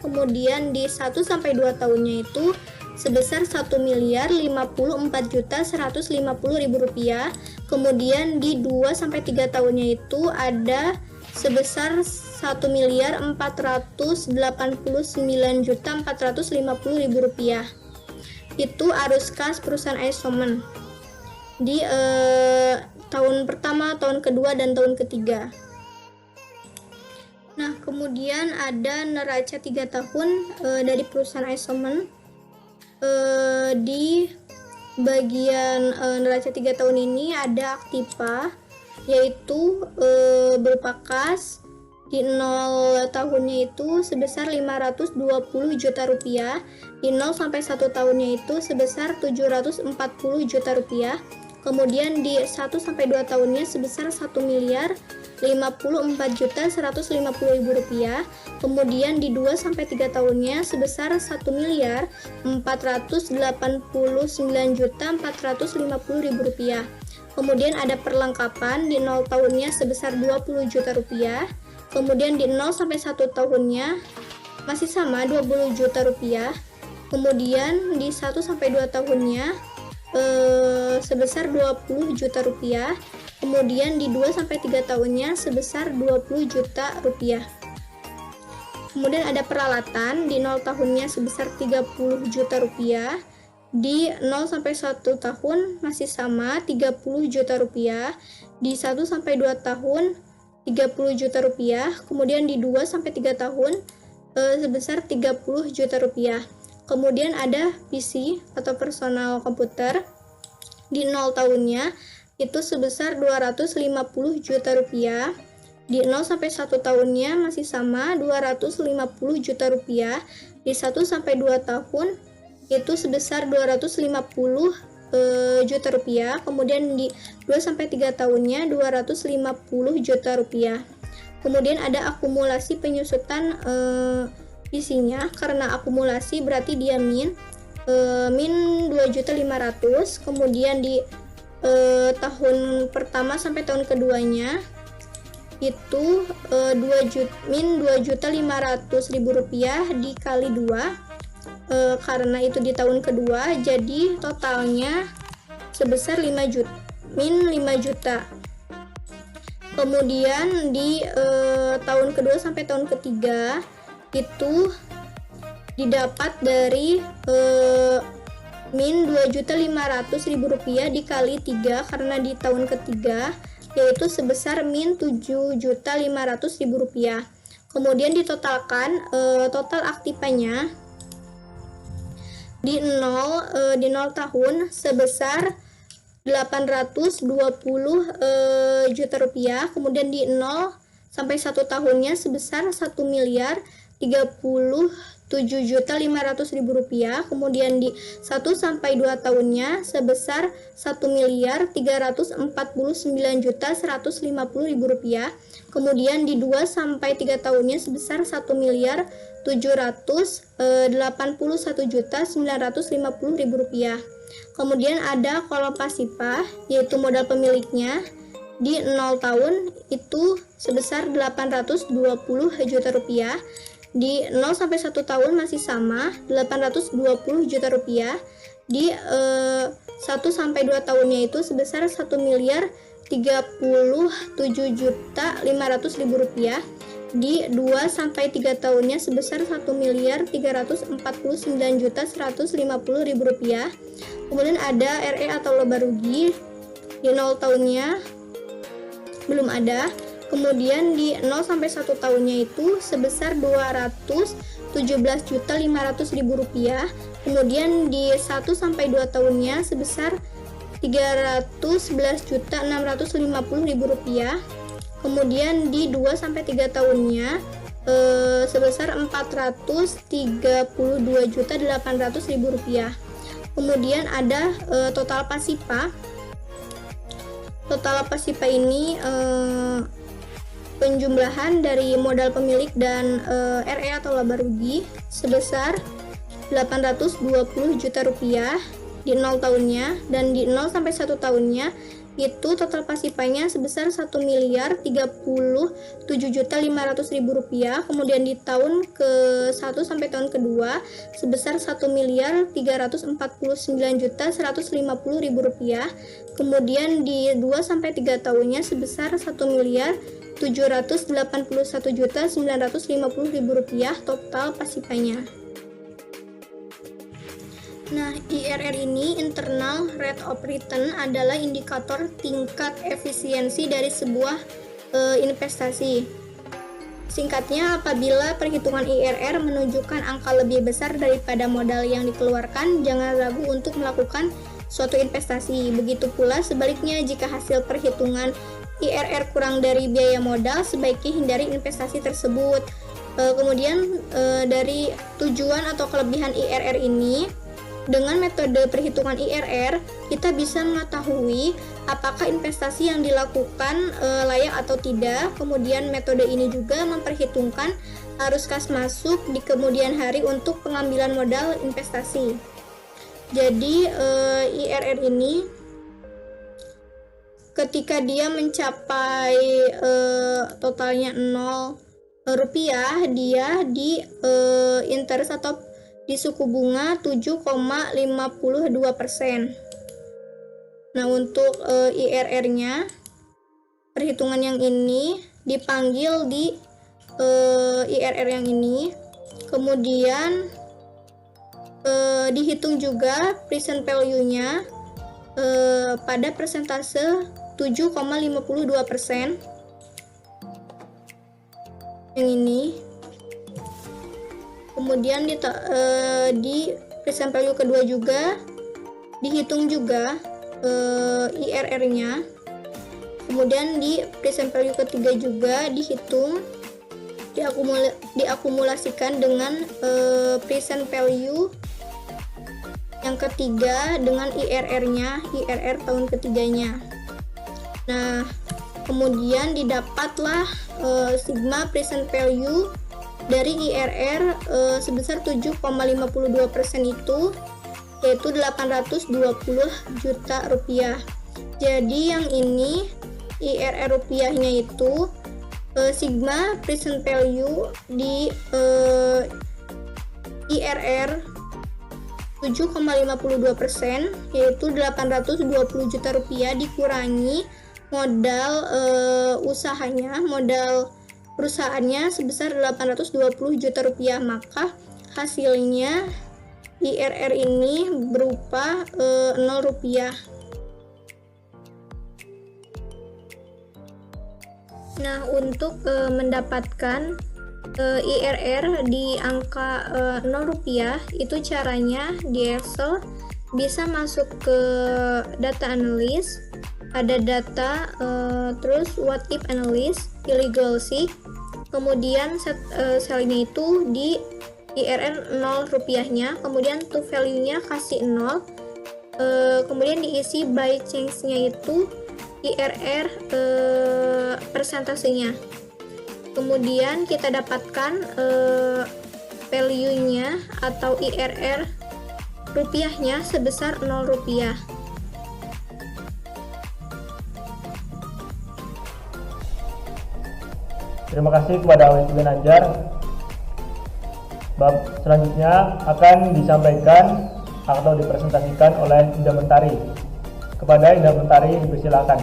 Kemudian di 1 sampai 2 tahunnya itu sebesar Rp1.054.150.000. Kemudian di 2 sampai 3 tahunnya itu ada sebesar Rp1.489.450.000. Itu arus kas perusahaan Eisomen di tahun pertama, tahun kedua, dan tahun ketiga. Nah, kemudian ada neraca 3 tahun dari perusahaan Eisomen. Di bagian neraca 3 tahun ini ada aktiva, yaitu berupa kas di 0 tahunnya itu sebesar Rp520 juta. Di 0 sampai 1 tahunnya itu sebesar Rp740 juta. Kemudian di 1 sampai 2 tahunnya sebesar Rp1.054.150.000. Kemudian di 2 sampai 3 tahunnya sebesar Rp1.449.450.000. Kemudian ada perlengkapan di 0 tahunnya sebesar Rp20 juta. Kemudian di 0 sampai 1 tahunnya masih sama Rp20 juta. Kemudian di 1 sampai 2 tahunnya sebesar Rp20 juta. Kemudian di 2 sampai 3 tahunnya sebesar Rp20 juta. Kemudian ada peralatan di 0 tahunnya sebesar Rp30 juta. Di 0 sampai 1 tahun masih sama Rp30 juta. Di 1 sampai 2 tahun Rp30 juta. Kemudian di 2 sampai 3 tahun sebesar Rp30 juta. Kemudian ada PC atau personal komputer di 0 tahunnya itu sebesar Rp250 juta. Di 0 sampai 1 tahunnya masih sama Rp250 juta. Di 1 sampai 2 tahun itu sebesar Rp250 juta. Kemudian di 2 sampai 3 tahunnya Rp250 juta. Kemudian ada akumulasi penyusutan isinya, karena akumulasi berarti dia min 2.500.000. Kemudian di tahun pertama sampai tahun keduanya itu min 2.500.000 rupiah dikali 2, karena itu di tahun kedua, jadi totalnya sebesar 5 juta, min 5 juta. Kemudian di tahun kedua sampai tahun ketiga itu didapat dari min Rp2.500.000 dikali 3 karena di tahun ketiga, yaitu sebesar min Rp7.500.000. Kemudian ditotalkan total aktivanya di 0 tahun sebesar 820 juta rupiah, kemudian di 0 sampai 1 tahunnya sebesar 1.037.500.000 rupiah, kemudian di 1 sampai 2 tahunnya sebesar 1.349.150.000 rupiah, kemudian di 2 sampai 3 tahunnya sebesar 1.781.950.000 rupiah. Kemudian ada kolom pasifah, yaitu modal pemiliknya di 0 tahun itu sebesar 820 juta rupiah. Di 0 sampai 1 tahun masih sama, 820 juta rupiah. Di 1 sampai 2 tahunnya itu sebesar 1.037.500.000 rupiah. Di 2 sampai 3 tahunnya sebesar 1.349.150.000 rupiah. Kemudian ada RE atau laba rugi di 0 tahunnya belum ada. Kemudian di 0 sampai 1 tahunnya itu sebesar 217.500.000 rupiah. Kemudian di 1 sampai 2 tahunnya sebesar 311.650.000 rupiah. Kemudian di 2 sampai 3 tahunnya sebesar 432.800.000 rupiah. Kemudian ada total pasifa. Total pasifa ini penjumlahan dari modal pemilik dan RE atau laba rugi sebesar 820 juta rupiah di 0 tahunnya, dan di 0 sampai 1 tahunnya itu total pasifanya sebesar 1.037.500.000 rupiah. Kemudian di tahun ke-1 sampai tahun kedua sebesar 1.349.150.000 rupiah. Kemudian di 2 sampai 3 tahunnya sebesar 1.781.950.000 rupiah total pasifanya. Nah, IRR ini, internal rate of return, adalah indikator tingkat efisiensi dari sebuah investasi. Singkatnya, apabila perhitungan IRR menunjukkan angka lebih besar daripada modal yang dikeluarkan, jangan ragu untuk melakukan suatu investasi. Begitu pula sebaliknya, jika hasil perhitungan IRR kurang dari biaya modal, sebaiknya hindari investasi tersebut. Kemudian dari tujuan atau kelebihan IRR ini, dengan metode perhitungan IRR, kita bisa mengetahui apakah investasi yang dilakukan layak atau tidak. Kemudian metode ini juga memperhitungkan arus kas masuk di kemudian hari untuk pengambilan modal investasi. Jadi IRR ini ketika dia mencapai totalnya 0 rupiah, dia di interest atau di suku bunga 7,52%. Nah, untuk IRR-nya, perhitungan yang ini dipanggil di IRR yang ini. Kemudian dihitung juga present value-nya pada persentase 7,52%. Yang ini. Kemudian di present value kedua juga dihitung juga IRR-nya. Kemudian di present value ketiga juga dihitung, diakumulasikan dengan present value yang ketiga dengan IRR-nya, IRR tahun ketiganya. Nah, kemudian didapatlah sigma present value dari IRR sebesar 7,52% itu, yaitu 820 juta rupiah. Jadi yang ini IRR rupiahnya itu sigma present value di IRR 7,52%, yaitu 820 juta rupiah dikurangi modal usahanya, modal perusahaannya sebesar 820 juta rupiah, maka hasilnya IRR ini berupa 0 rupiah. Nah, untuk mendapatkan IRR di angka 0 rupiah, itu caranya di Excel bisa masuk ke data analyst, ada data, terus what if analyst, pilih goal seek, kemudian selnya itu di IRR 0 rupiahnya, kemudian to value-nya kasih 0, kemudian diisi by change-nya itu IRR persentasenya. Kemudian kita dapatkan value-nya atau IRR rupiahnya sebesar 0 rupiah. Terima kasih kepada Awesti Winanjar. Bab selanjutnya akan disampaikan atau dipresentasikan oleh Indah Mentari. Kepada Indah Mentari dipersilakan.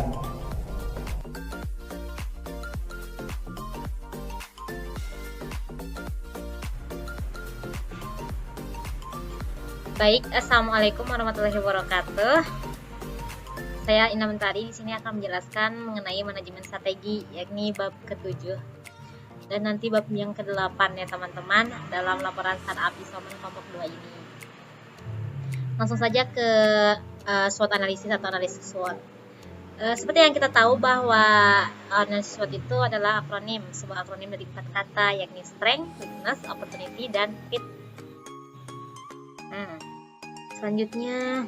Baik, assalamualaikum warahmatullahi wabarakatuh. Saya Indah Mentari di sini akan menjelaskan mengenai manajemen strategi, yakni bab ke-7 dan nanti bab yang ke-8 ya teman-teman dalam laporan startup Isoman kelompok 2 ini. Langsung saja ke SWOT analisis atau analisis SWOT. Seperti yang kita tahu bahwa analisis SWOT itu adalah akronim, sebuah akronim dari 4 kata, yakni strength, weakness, opportunity, dan fit. Selanjutnya,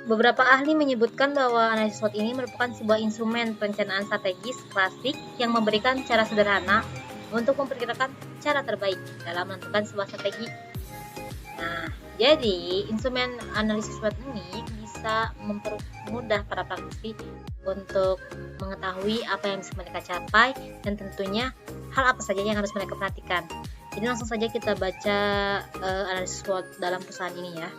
beberapa ahli menyebutkan bahwa analisis SWOT ini merupakan sebuah instrumen perencanaan strategis klasik yang memberikan cara sederhana untuk memperkirakan cara terbaik dalam menentukan sebuah strategi. Nah, jadi instrumen analisis SWOT ini bisa mempermudah para praktisi untuk mengetahui apa yang bisa mereka capai dan tentunya hal apa saja yang harus mereka perhatikan. Jadi langsung saja kita baca analisis SWOT dalam perusahaan ini ya.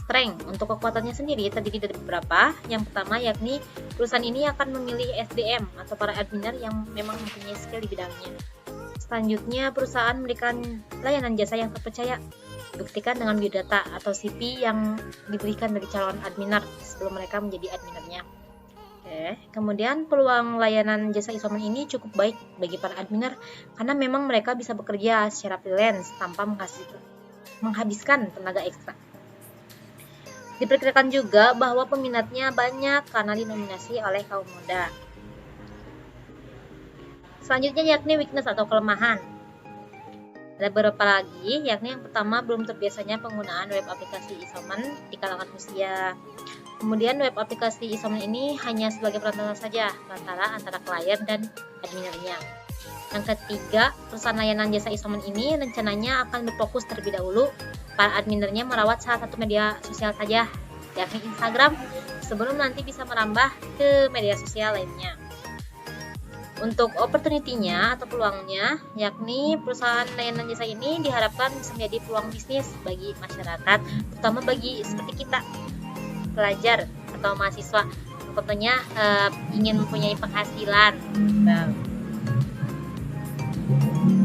Strength untuk kekuatannya sendiri terdiri dari beberapa. Yang pertama yakni perusahaan ini akan memilih SDM atau para adminer yang memang mempunyai skill di bidangnya. Selanjutnya, perusahaan memberikan layanan jasa yang terpercaya. Buktikan dengan biodata atau CV yang diberikan dari calon adminer sebelum mereka menjadi adminernya. Kemudian peluang layanan jasa Isoman ini cukup baik bagi para adminer karena memang mereka bisa bekerja secara freelance tanpa menghabiskan tenaga ekstra. Diperkirakan juga bahwa peminatnya banyak karena dinominasi oleh kaum muda. Selanjutnya yakni weakness atau kelemahan. Ada beberapa lagi, yakni yang pertama belum terbiasanya penggunaan web aplikasi Isoman di kalangan usia. Kemudian web aplikasi Isoman ini hanya sebagai perantara saja antara klien dan adminernya. Yang ketiga, perusahaan layanan jasa Isoman ini rencananya akan berfokus terlebih dahulu para adminernya merawat salah satu media sosial saja, yakni Instagram, sebelum nanti bisa merambah ke media sosial lainnya. Untuk opportunity-nya atau peluangnya, yakni perusahaan layanan jasa ini diharapkan bisa menjadi peluang bisnis bagi masyarakat, terutama bagi seperti kita, pelajar atau mahasiswa, tentunya ingin mempunyai penghasilan.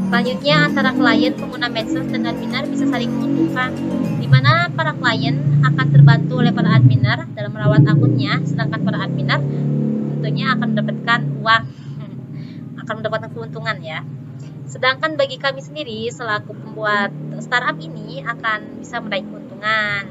Selanjutnya, antara klien, pengguna medsos, dan adminer bisa saling menguntungkan, di mana para klien akan terbantu oleh para adminer dalam merawat akunnya, sedangkan para adminer tentunya akan mendapatkan uang, akan mendapatkan keuntungan ya. Sedangkan bagi kami sendiri selaku pembuat startup ini akan bisa meraih keuntungan.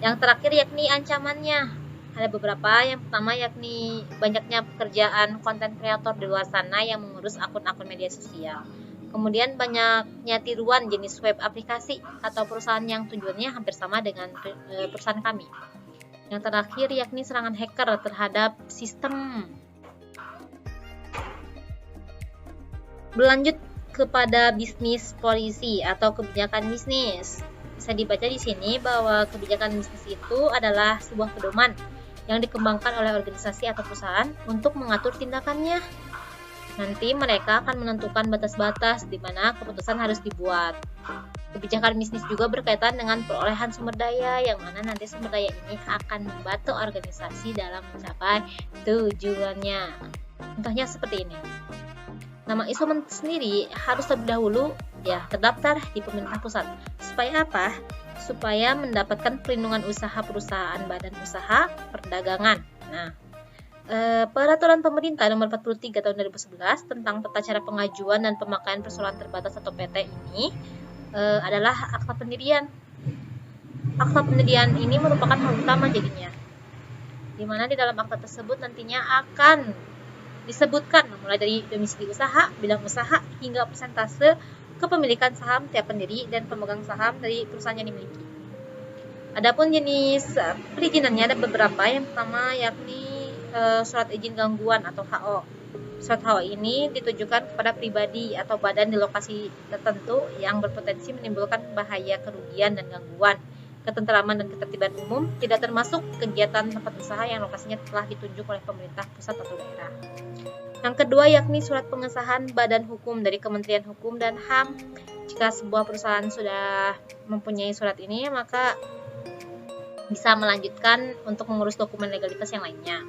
Yang terakhir yakni ancamannya. Ada beberapa. Yang pertama yakni banyaknya pekerjaan konten kreator di luar sana yang mengurus akun-akun media sosial. Kemudian banyaknya tiruan jenis web aplikasi atau perusahaan yang tujuannya hampir sama dengan perusahaan kami. Yang terakhir yakni serangan hacker terhadap sistem. Berlanjut kepada bisnis polisi atau kebijakan bisnis. Bisa dibaca di sini bahwa kebijakan bisnis itu adalah sebuah pedoman yang dikembangkan oleh organisasi atau perusahaan untuk mengatur tindakannya. Nanti mereka akan menentukan batas-batas di mana keputusan harus dibuat. Kebijakan bisnis juga berkaitan dengan perolehan sumber daya, yang mana nanti sumber daya ini akan membantu organisasi dalam mencapai tujuannya. Contohnya seperti ini. Nama instrumen sendiri harus terlebih dahulu terdaftar di pemerintah pusat. Supaya apa? Supaya mendapatkan perlindungan usaha perusahaan badan usaha perdagangan. Nah, Peraturan Pemerintah Nomor 43 Tahun 2011 tentang tata cara pengajuan dan pemakaian persoalan terbatas atau PT ini adalah akta pendirian. Akta pendirian ini merupakan hal utama jadinya, di mana di dalam akta tersebut nantinya akan disebutkan mulai dari domisili usaha, bidang usaha, hingga persentase kepemilikan saham tiap pendiri dan pemegang saham dari perusahaan yang dimiliki. Adapun jenis perizinannya ada beberapa. Yang pertama yakni surat izin gangguan atau HO. Surat HO ini ditujukan kepada pribadi atau badan di lokasi tertentu yang berpotensi menimbulkan bahaya kerugian dan gangguan ketentraman dan ketertiban umum, tidak termasuk kegiatan tempat usaha yang lokasinya telah ditunjuk oleh pemerintah pusat atau daerah. Yang kedua yakni surat pengesahan badan hukum dari Kementerian Hukum dan HAM. Jika sebuah perusahaan sudah mempunyai surat ini, maka bisa melanjutkan untuk mengurus dokumen legalitas yang lainnya.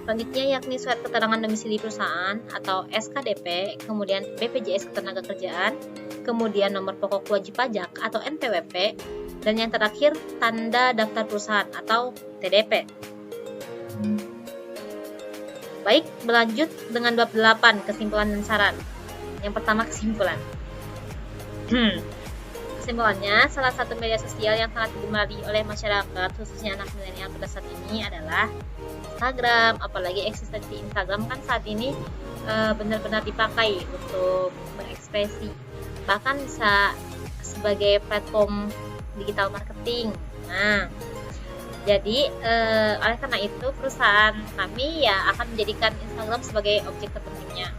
Selanjutnya yakni surat keterangan domisili perusahaan atau SKDP, kemudian BPJS Ketenagakerjaan, kemudian nomor pokok wajib pajak atau NPWP, dan yang terakhir tanda daftar perusahaan atau TDP. Baik, berlanjut dengan bab 8, kesimpulan dan saran. Yang pertama, kesimpulan. Kesimpulannya, salah satu media sosial yang sangat digemari oleh masyarakat, khususnya anak milenial pada saat ini adalah Instagram. Apalagi eksistensi Instagram kan saat ini benar-benar dipakai untuk berekspresi, bahkan bisa sebagai platform digital marketing. Nah, jadi oleh karena itu perusahaan kami akan menjadikan Instagram sebagai objek terpentingnya.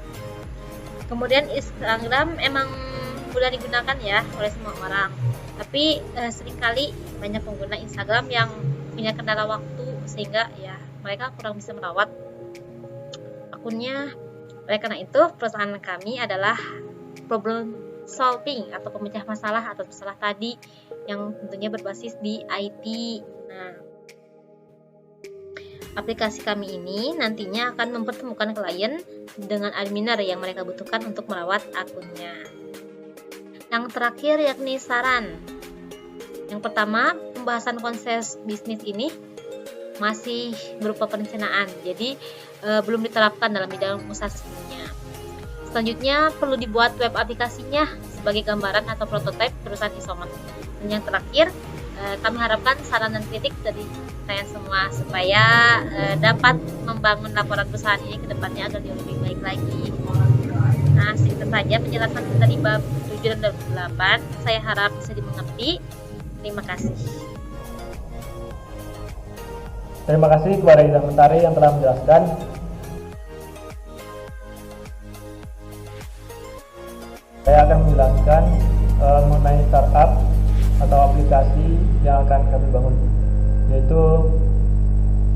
Kemudian Instagram emang mudah digunakan oleh semua orang, tapi seringkali banyak pengguna Instagram yang punya kendala waktu sehingga mereka kurang bisa merawat akunnya. Oleh karena itu perusahaan kami adalah problem solving atau pemecah masalah atas masalah tadi yang tentunya berbasis di IT. Nah, aplikasi kami ini nantinya akan mempertemukan klien dengan adminer yang mereka butuhkan untuk merawat akunnya. Yang terakhir yakni saran. Yang pertama, pembahasan konsep bisnis ini masih berupa perencanaan, jadi belum diterapkan dalam bidang usaha sebelumnya. Selanjutnya, perlu dibuat web aplikasinya sebagai gambaran atau prototipe perusahaan Isoman. Dan yang terakhir, kami harapkan saran dan kritik dari kalian semua supaya dapat membangun laporan perusahaan ini ke depannya agar lebih baik lagi. Nah, segitu saja penjelasan dari bab 7 dan 8. Saya harap bisa dimengerti. Terima kasih. Terima kasih kepada Ida Mentari yang telah menjelaskan. Saya akan menjelaskan mengenai startup atau aplikasi yang akan kami bangun, yaitu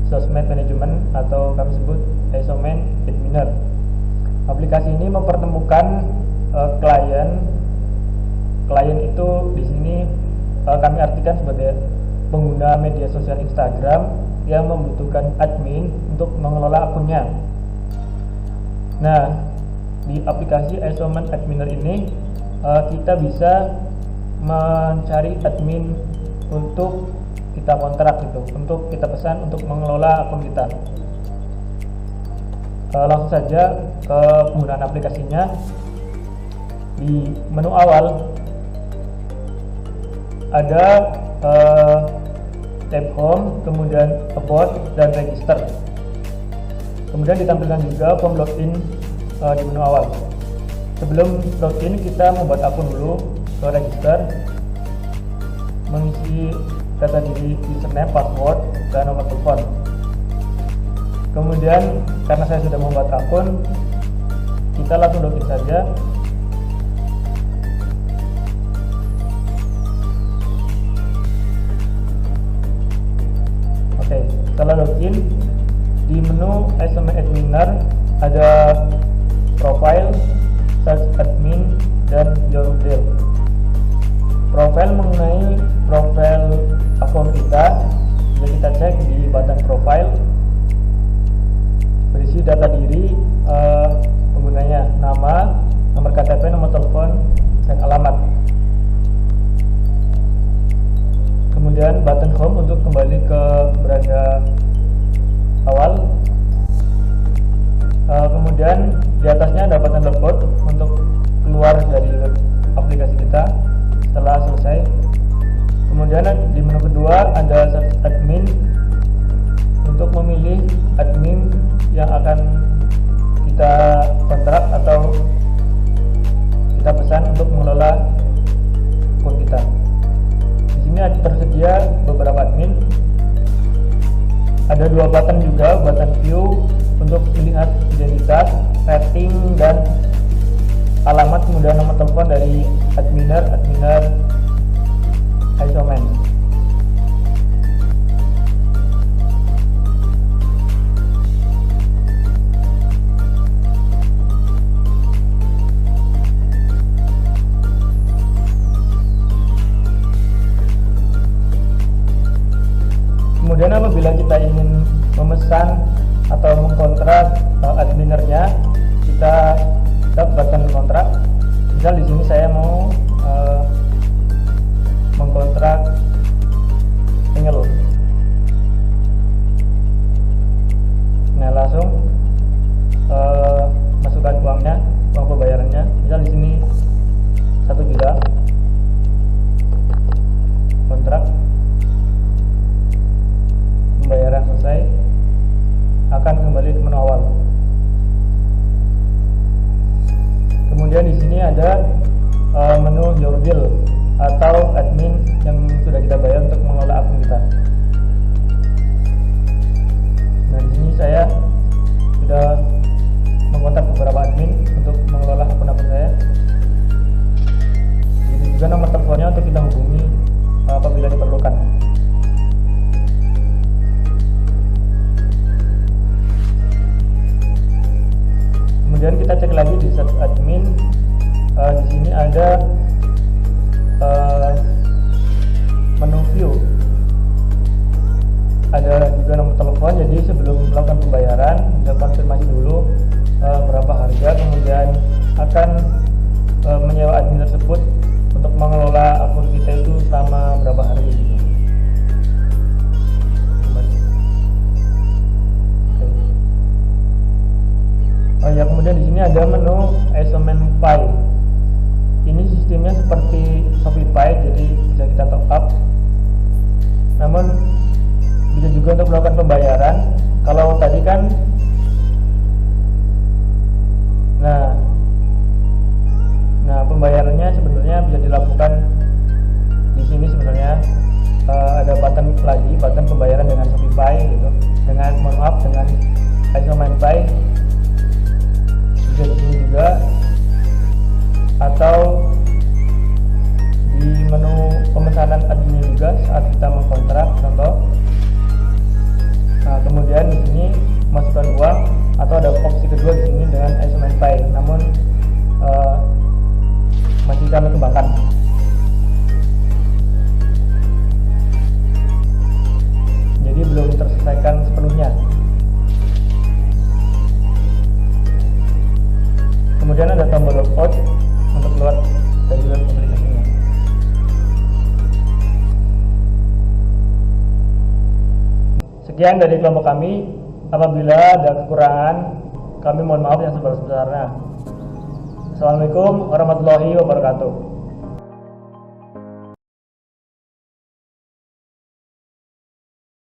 Sosmed Management atau kami sebut Isoman Adminer. Aplikasi ini mempertemukan klien itu di sini kami artikan sebagai pengguna media sosial Instagram yang membutuhkan admin untuk mengelola akunnya. Nah, di aplikasi Isoman Adminer ini kita bisa mencari admin untuk kita kontrak untuk kita pesan untuk mengelola akun kita. Langsung saja ke penggunaan aplikasinya. Di menu awal ada tab home, kemudian about dan register. Kemudian ditampilkan juga form login di menu awal. Sebelum login kita membuat akun dulu, ke register, mengisi data diri, username, password, dan nomor telepon. Kemudian karena saya sudah membuat akun, kita langsung login saja. Oke, setelah login, di menu Isoman Adminer ada profile, search admin, dan your detail. Profile mengenai profil akun kita, bisa kita cek di button profile. Berisi data diri penggunanya, nama, nomor KTP, nomor telepon, dan alamat. Kemudian button home untuk kembali ke beranda awal. Kemudian di atasnya ada button logout untuk keluar dari aplikasi kita setelah selesai. Kemudian di menu kedua ada search admin untuk memilih admin yang akan kita kontrak atau kita pesan untuk mengelola akun kita. Di sini tersedia beberapa admin. Ada dua button juga, button view untuk melihat identitas, rating, dan alamat, kemudian nomor telepon dari adminer Isoman. Kemudian apabila kita ingin memesan atau mengkontrak adminernya, kita button kontrak. Misal di sini saya mau mengkontrak Engel. Nah, langsung masukkan uangnya, uang pembayarannya. Misal di sini 1 juta. Kontrak. Pembayaran selesai, akan kembali ke menu awal. Kemudian di sini ada menu your bill atau admin yang sudah kita bayar untuk mengelola akun kita. Nah, di sini saya sudah mengkontak beberapa admin untuk mengelola akun-akun saya. Begitu juga nomor teleponnya untuk kita hubungi apabila diperlukan. Kemudian kita cek lagi di search admin. Di sini ada menu view. Ada juga nomor telepon. Jadi sebelum melakukan pembayaran, bisa konfirmasi dulu berapa harga, kemudian akan menyewa admin tersebut untuk mengelola akun kita itu selama berapa hari. Ya, kemudian di sini ada menu Isoman Pay. Ini sistemnya seperti Shopify, jadi bisa kita top up. Namun bisa juga untuk melakukan pembayaran. Kalau tadi kan, nah pembayarannya sebenarnya bisa dilakukan di sini. Sebenarnya ada button lagi, button pembayaran dengan Shopify gitu, dengan Isoman Pay. Bisa di sini juga, atau di menu pemesanan admin juga saat kita mengkontrak contoh. Nah, kemudian di sini masukkan uang, atau ada opsi kedua di sini dengan Isoman Pay, namun masih kami kembangkan. Jadi belum terselesaikan sepenuhnya. Kemudian ada tombol logout untuk keluar dari web aplikasinya. Sekian dari kelompok kami. Apabila ada kekurangan, kami mohon maaf yang sebesar-besarnya. Assalamualaikum warahmatullahi wabarakatuh.